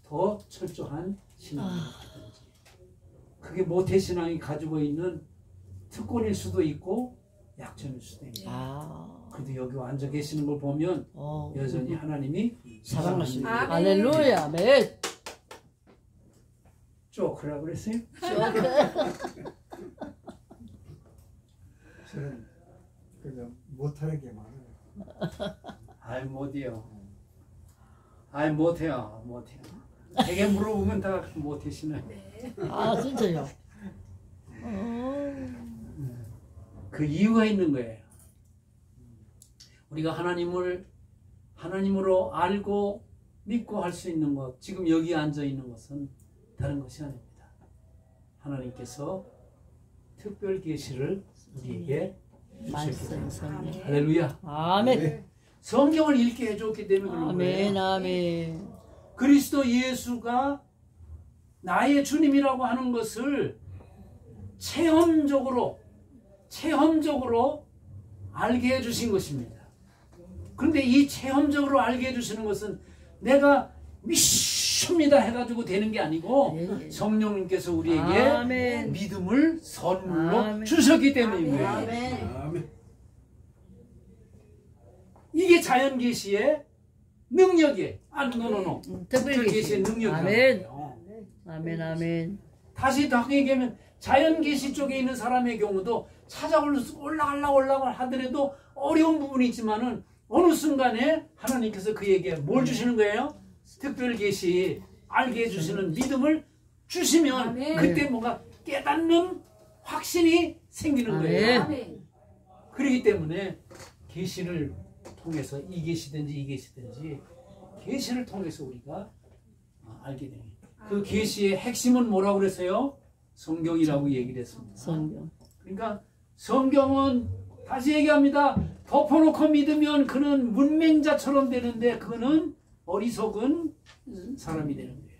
더 철저한 신앙으로 가든지. 그게 모태신앙이 가지고 있는 특권일 수도 있고 약점일 수도 있고. 아, 그래도 여기 앉아 계시는 걸 보면 여전히 하나님이 사랑하십니다. 아멘. 할렐루야, 아멘. 쪼크라고 그랬어요? 저는 그냥 못하는 게 많아요. 아이 못해요. 아이 못해요. 못해요. 되게 물어보면 다 못해시네. 아, 진짜요? 그 이유가 있는 거예요. 우리가 하나님으로 알고 믿고 할 수 있는 것, 지금 여기 앉아 있는 것은 다른 것이 아닙니다. 하나님께서 특별 계시를 우리에게 말씀 성령. 할렐루야. 아멘. 성경을 읽게 해줬기 때문에 그런 아멘, 거예요. 아멘. 그리스도 예수가 나의 주님이라고 하는 것을 체험적으로 알게 해주신 것입니다. 그런데 이 체험적으로 알게 해주시는 것은 내가 믿습니다 해가지고 되는 게 아니고 예. 성령님께서 우리에게 아멘. 믿음을 선물로 아멘. 주셨기 때문인 거예요. 아멘. 이게 자연 계시의 능력이에요. 노. 특별 계시의 계시. 능력이에요. 아멘. 아멘, 아멘. 다시 더 얘기하면 자연 계시 쪽에 있는 사람의 경우도 올라가려고 하더라도 어려운 부분이 있지만은 어느 순간에 하나님께서 그에게 뭘 주시는 거예요? 특별 계시 알게 해주시는 믿음을 주시면 아멘. 그때 뭔가 깨닫는 확신이 생기는 거예요. 아멘. 그렇기 때문에 계시를 통해서 이 계시든지 계시를 통해서 우리가 알게 됩니다. 그 계시의 핵심은 뭐라고 그랬어요? 성경이라고 얘기를 했습니다. 성경. 그러니까 성경은 다시 얘기합니다. 덮어놓고 믿으면 그는 문맹자처럼 되는데 그는 어리석은 사람이 되는 거예요.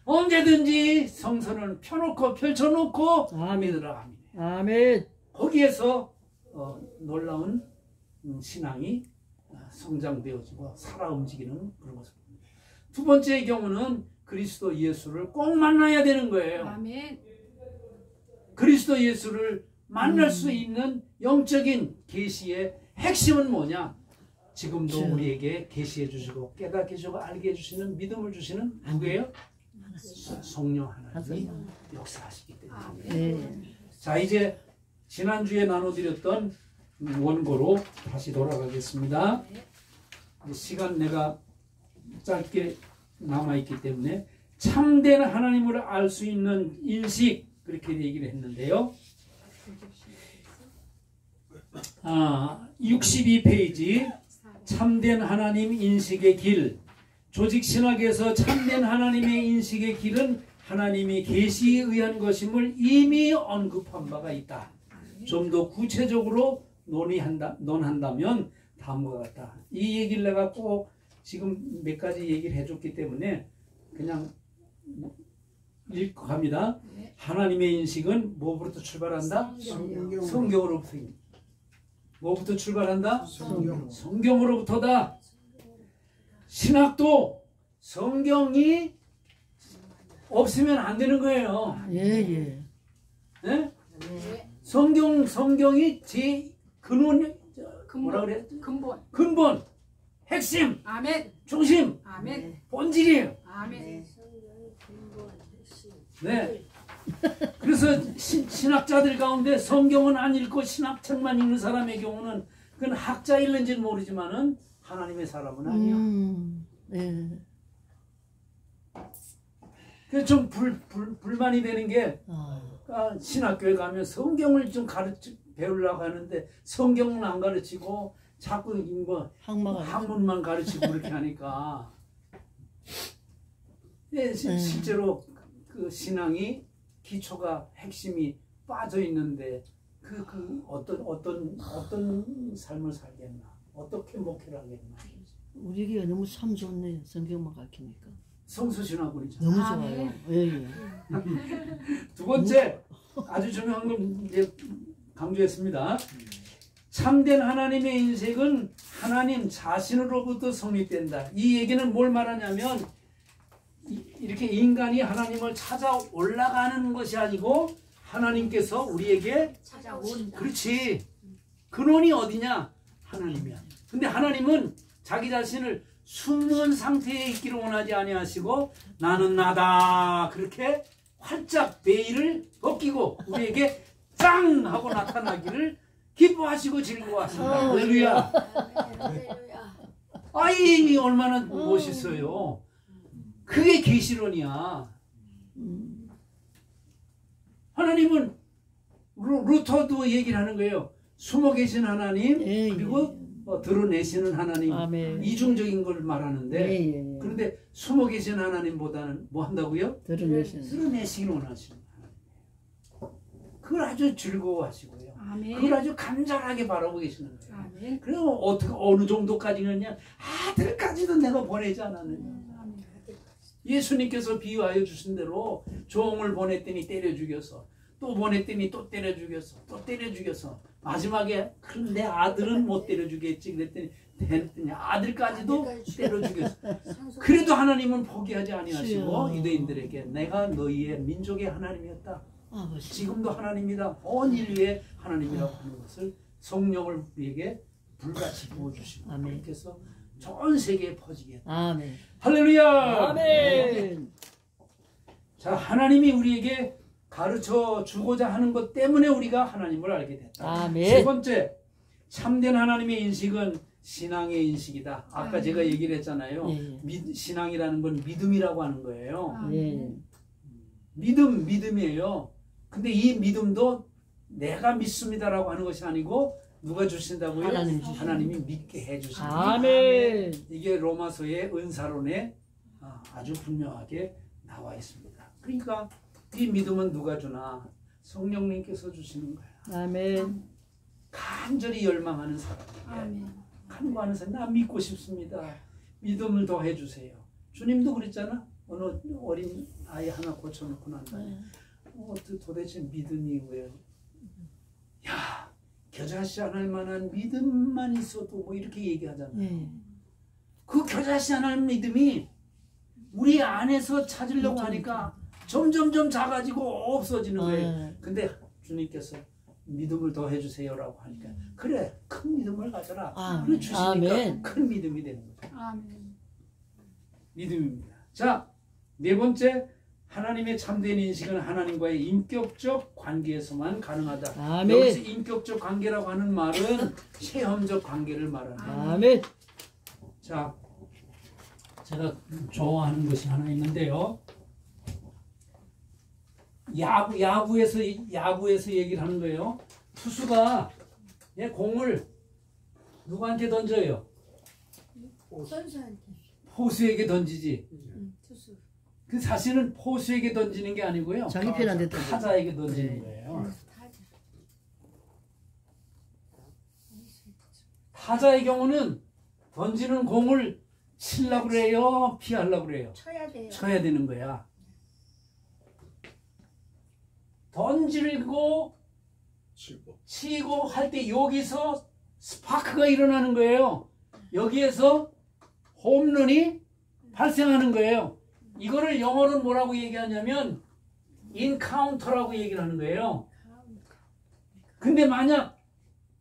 언제든지 성서는 펼쳐놓고 믿으라 합니다. 아멘. 거기에서 놀라운 신앙이 성장되어지고 살아 움직이는 그런 모습. 두 번째 경우는 그리스도 예수를 꼭 만나야 되는 거예요. 아멘. 그리스도 예수를 만날 수 있는 영적인 계시의 핵심은 뭐냐? 지금도 우리에게 계시해 주시고 깨닫게 해주고 알게 해주시는 믿음을 주시는 누구예요? 성령 하나님이 역사하시기 때문에. 네. 자, 이제 지난주에 나눠드렸던 원고로 다시 돌아가겠습니다. 시간 내가 짧게 남아있기 때문에 참된 하나님을 알 수 있는 인식 그렇게 얘기를 했는데요. 62페이지 참된 하나님 인식의 길. 조직신학에서 참된 하나님의 인식의 길은 하나님이 계시에 의한 것임을 이미 언급한 바가 있다. 좀 더 구체적으로 논한다면 다음과 같다. 이 얘기를 내가 꼭 지금 몇 가지 얘기를 해줬기 때문에 그냥 읽고 갑니다. 하나님의 인식은 뭐부터 출발한다? 성경으로부터. 뭐부터 출발한다? 성경으로부터다. 신학도 성경이 없으면 안 되는 거예요. 예. 네? 성경이 제 뭐라 그래? 근본, 핵심, 아멘. 중심, 아멘. 본질이에요. 아멘. 네. 그래서 신학자들 가운데 성경은 안 읽고 신학책만 읽는 사람의 경우는 그건 학자일는지는 모르지만은 하나님의 사람은 아니야. 네. 그래서 좀 불만이 되는 게 신학교에 가면 성경을 좀 배우려고 하는데 성경은 안 가르치고 자꾸 뭐 학문만 가르치고 그렇게 하니까 실제로 그 신앙이 기초가 핵심이 빠져 있는데 그 어떤 삶을 살겠나? 어떻게 목회를 하겠나? 우리 교회 너무 참 좋네. 성경만 가르치니까. 성수신학원이죠. 너무 아, 좋아요. 네. 예, 예. 두 번째, 아주 중요한 걸 이제 강조했습니다. 참된 하나님의 인식은 하나님 자신으로부터 성립된다. 이 얘기는 뭘 말하냐면 이렇게 인간이 하나님을 찾아 올라가는 것이 아니고 하나님께서 우리에게 찾아온다. 그렇지. 근원이 어디냐? 하나님이야. 근데 하나님은 자기 자신을 숨은 상태에 있기를 원하지 아니하시고 나는 나다. 그렇게 활짝 베일을 벗기고 우리에게 짱 하고 나타나기를 기뻐하시고 즐거워하신다. 할렐루야. 할렐루야. 아이 얼마나 멋있어요. 그게 계시론이야. 하나님은 루터도 얘기를 하는 거예요. 숨어 계신 하나님 예, 그리고 드러내시는 하나님 아멘. 이중적인 걸 말하는데 예, 예. 그런데 숨어 계신 하나님보다는 뭐 한다고요? 드러내시는. 드러내시길 원하시는 하나님. 그걸 아주 즐거워하시고요. 아멘. 그걸 아주 간절하게 바라보고 계시는 거예요. 아멘. 그리고 어떻게 어느 정도까지는요? 아들까지도 내가 보내지 않았느냐. 아멘. 예수님께서 비유하여 주신 대로 종을 보냈더니 때려 죽여서 또 보냈더니 또 때려 죽여서 또 때려 죽여서 마지막에 그럼 내 아들은 못 때려 주겠지 그랬더니 아들까지도 때려 죽였어. 그래도 하나님은 포기하지 아니하시고 유대인들에게 내가 너희의 민족의 하나님이었다. 아버지. 지금도 하나님이다. 온 인류의 하나님이라고 하는 것을 성령을 우리에게 불같이 부어주시고 아멘. 그렇게 해서 전 세계에 퍼지게 했다. 아멘. 할렐루야. 아멘. 자, 하나님이 우리에게 가르쳐 주고자 하는 것 때문에 우리가 하나님을 알게 됐다. 아멘. 세 번째, 참된 하나님의 인식은 신앙의 인식이다. 아까 제가 얘기를 했잖아요. 예. 신앙이라는 건 믿음이라고 하는 거예요. 예. 믿음이에요. 근데 이 믿음도 내가 믿습니다라고 하는 것이 아니고 누가 주신다고요? 하나님 주신다. 하나님이 믿게 해주신다. 아멘. 이게 로마서의 은사론에 아주 분명하게 나와 있습니다. 그러니까 이 믿음은 누가 주나? 성령님께서 주시는 거야. 아멘. 간절히 열망하는 사람에게 아멘. 간구하는 사람, 나 믿고 싶습니다. 믿음을 더해 주세요. 주님도 그랬잖아. 어느 어린 아이 하나 고쳐놓고 난 다음에 도대체 믿음이 왜? 야, 겨자씨 안 할 만한 믿음만 있어도 뭐 이렇게 얘기하잖아요. 예. 그 겨자씨 안 할 믿음이 우리 안에서 찾으려고 하니까 점점점 작아지고 없어지는 거예요. 근데 주님께서 믿음을 더해 주세요라고 하니까 그래, 큰 믿음을 가져라. 그래 주시니까 아멘. 큰 믿음이 되는 거죠. 아멘. 믿음입니다. 자, 네 번째, 하나님의 참된 인식은 하나님과의 인격적 관계에서만 가능하다. 아멘. 여기서 인격적 관계라고 하는 말은 체험적 관계를 말하는 거예요. 아멘. 자, 제가 좋아하는 것이 하나 있는데요. 야구에서 얘기를 하는 거예요. 투수가 공을 누구한테 던져요? 선수한테. 포수에게 던지지. 투수. 그 사실은 포수에게 던지는 게 아니고요. 자기 편한테 던져. 타자에게 던지는 거예요. 타자의 경우는 던지는 공을 치려고 그래요? 피하려고 그래요? 쳐야 돼요. 쳐야 되는 거야. 던지고 치고 할 때 여기서 스파크가 일어나는 거예요. 여기에서 홈런이 발생하는 거예요. 이거를 영어로는 뭐라고 얘기하냐면 인카운터라고 얘기를 하는 거예요. 근데 만약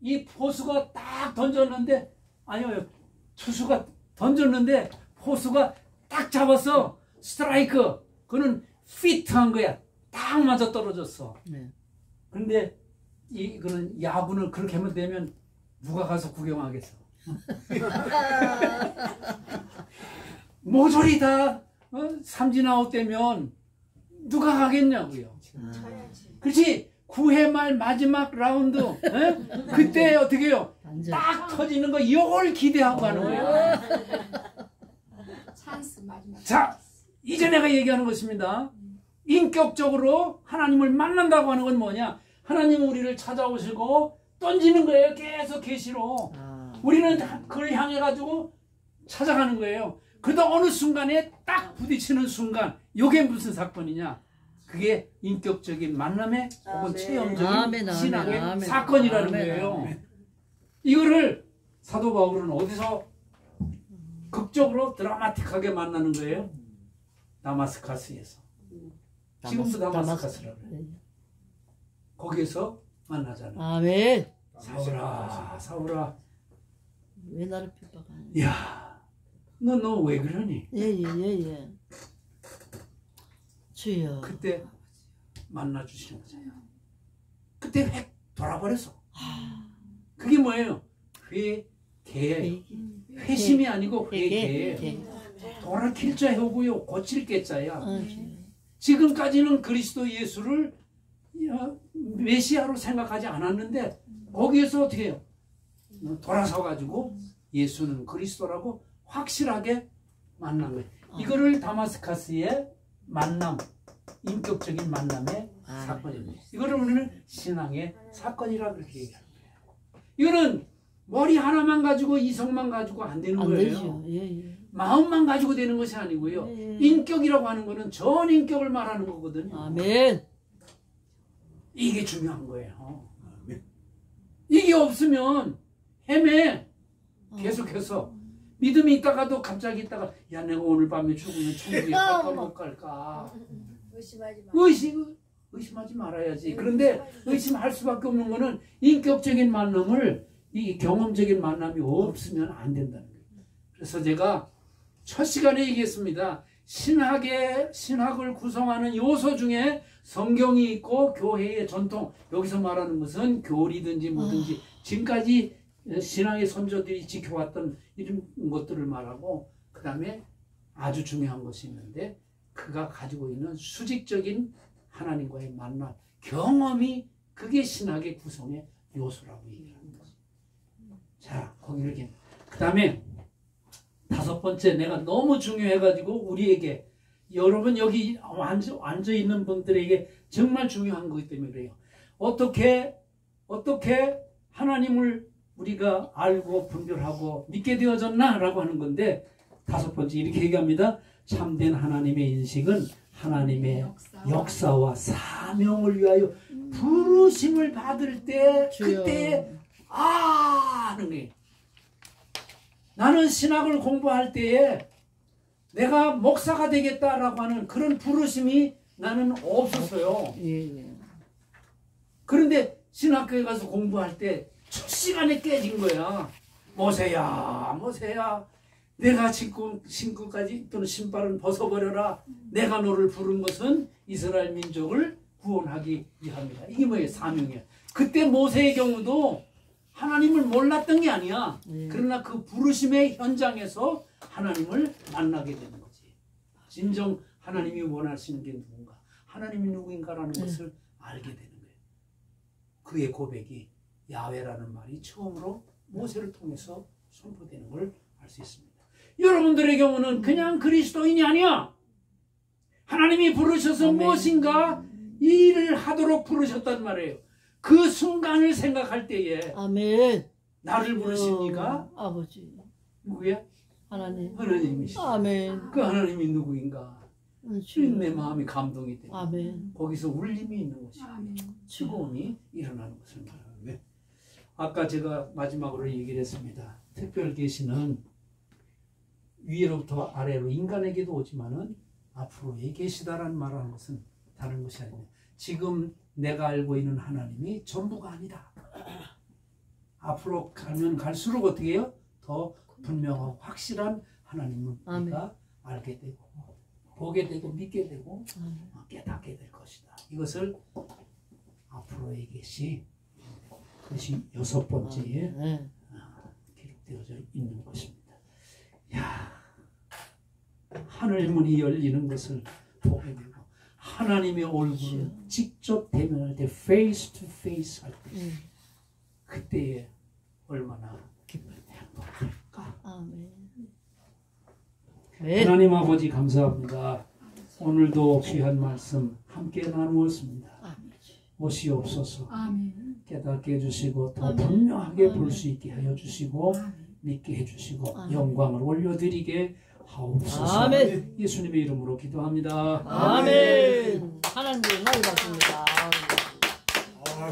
이 포수가 딱 던졌는데, 아니요, 투수가 던졌는데 포수가 딱 잡았어. 스트라이크. 그거는 피트한 거야. 딱 맞아 떨어졌어. 네. 근데 이거는 야구는 그렇게 하면 되면 누가 가서 구경하겠어? 모조리 다 삼진 아웃 되면 누가 가겠냐고요. 쳐야지. 그렇지? 9회 말 마지막 라운드 그때 어떻게 해요? 완전. 딱 터지는 거 이걸 기대하고 하는 거예요. 찬스 마지막. 자, 이제 내가 얘기하는 것입니다. 인격적으로 하나님을 만난다고 하는 건 뭐냐? 하나님은 우리를 찾아오시고 던지는 거예요. 계속 계시로. 우리는 그걸 향해 가지고 찾아가는 거예요. 그러다 어느 순간에 딱 부딪히는 순간, 이게 무슨 사건이냐? 그게 인격적인 만남의 혹은 체험적인 신앙의 사건이라는 거예요. 이거를 사도 바울은 어디서 극적으로 드라마틱하게 만나는 거예요? 다마스카스에서. 지금도 다마스카스라고 그래요. 거기에서 만나잖아요. 아멘. 사울아, 사울아. 왜 나를 핍박하냐? 야, 너 왜 그러니? 예. 주여. 그때 만나 주시는 거잖아요. 그때 획 돌아버렸어. 그게 뭐예요? 회개예요. 회심이 아니고 회개예요. 돌아킬 자 해오고요, 고칠 깨자야. 지금까지는 그리스도 예수를 메시아로 생각하지 않았는데 거기에서 어떻게 해요? 돌아서 가지고 예수는 그리스도라고 확실하게 만난 거예요. 이거를 다마스카스의 만남, 인격적인 만남의 사건입니다. 이거를 우리는 신앙의 사건이라고 그렇게 얘기하는 거예요. 이거는 머리 하나만 가지고 이성만 가지고 안 되는 거예요. 되죠. 예. 마음만 가지고 되는 것이 아니고요. 인격이라고 하는 거는 전 인격을 말하는 거거든요. 아멘. 이게 중요한 거예요. 이게 없으면 헤매. 계속해서 믿음이 있다가도 갑자기 있다가 야 내가 오늘 밤에 죽으면 천국에 갈까 못 갈까. 의심하지 마. 의심하지 말아야지. 그런데 의심할 수밖에 없는 거는 인격적인 만남을, 이 경험적인 만남이 없으면 안 된다는 거예요. 그래서 제가 첫 시간에 얘기했습니다. 신학을 구성하는 요소 중에 성경이 있고 교회의 전통, 여기서 말하는 것은 교리든지 뭐든지 지금까지 신앙의 선조들이 지켜왔던 이런 것들을 말하고, 그 다음에 아주 중요한 것이 있는데 그가 가지고 있는 수직적인 하나님과의 만남, 경험이, 그게 신학의 구성의 요소라고 얘기하는 거죠. 자, 거기를 이렇게. 그 다음에 다섯 번째, 내가 너무 중요해가지고 우리에게, 여러분 여기 앉아있는 분들에게 정말 중요한 거기 때문에 그래요. 어떻게 하나님을 우리가 알고 분별하고 믿게 되어졌나? 라고 하는 건데, 다섯 번째 이렇게 얘기합니다. 참된 하나님의 인식은 하나님의 역사와 사명을 위하여 부르심을 받을 때, 그때 하는 거예요. 나는 신학을 공부할 때에 내가 목사가 되겠다라고 하는 그런 부르심이 나는 없었어요. 그런데 신학교에 가서 공부할 때 첫 시간에 깨진 거야. 모세야, 내가 신구까지 또는 신발은 벗어버려라. 내가 너를 부른 것은 이스라엘 민족을 구원하기 위함이다. 이게 뭐예요? 사명이에요. 그때 모세의 경우도 하나님을 몰랐던 게 아니야. 그러나 그 부르심의 현장에서 하나님을 만나게 되는 거지. 진정 하나님이 원하시는 게 누군가, 하나님이 누구인가라는 것을 알게 되는 거예요. 그의 고백이 야훼라는 말이 처음으로 모세를 통해서 선포되는 걸 알 수 있습니다. 여러분들의 경우는 그냥 그리스도인이 아니야. 하나님이 부르셔서 무엇인가 일을 하도록 부르셨단 말이에요. 그 순간을 생각할 때에 아멘. 나를 부르십니까? 아버지. 누구야? 하나님. 하나님이시죠. 아멘. 그 하나님이 누구인가? 내 마음이 감동이 되고 아멘. 거기서 울림이 있는 것이, 즐거움이 일어나는 것을 말합니다. 아까 제가 마지막으로 얘기를 했습니다. 특별 계시는 위로부터 아래로 인간에게도 오지만은 앞으로의 계시다라는 말하는 것은 다른 것이 아닙니다. 지금 내가 알고 있는 하나님이 전부가 아니다. 앞으로 가면 갈수록 어떻게 해요? 더 분명하고 확실한 하나님을 우리가 알게 되고 보게 되고 믿게 되고 깨닫게 될 것이다. 이것을 앞으로의 계시, 그것이 여섯 번째에 기록되어져 있는 것입니다. 야, 하늘 문이 열리는 것을 보게 되고 하나님의 얼굴을 직접 대면할 때, face to face 할 때, 그때에 얼마나 행복할까. 하나님 아버지 감사합니다. 오늘도 귀한 말씀 함께 나누었습니다. 오시옵소서. 아멘. 깨닫게 해주시고 더 아멘. 분명하게 아멘. 볼 수 있게 하여 주시고 아멘. 믿게 해주시고 아멘. 영광을 올려드리게 하옵소서. 아멘. 예수님의 이름으로 기도합니다. 아멘. 하나님의 은혜를 받습니다. 아,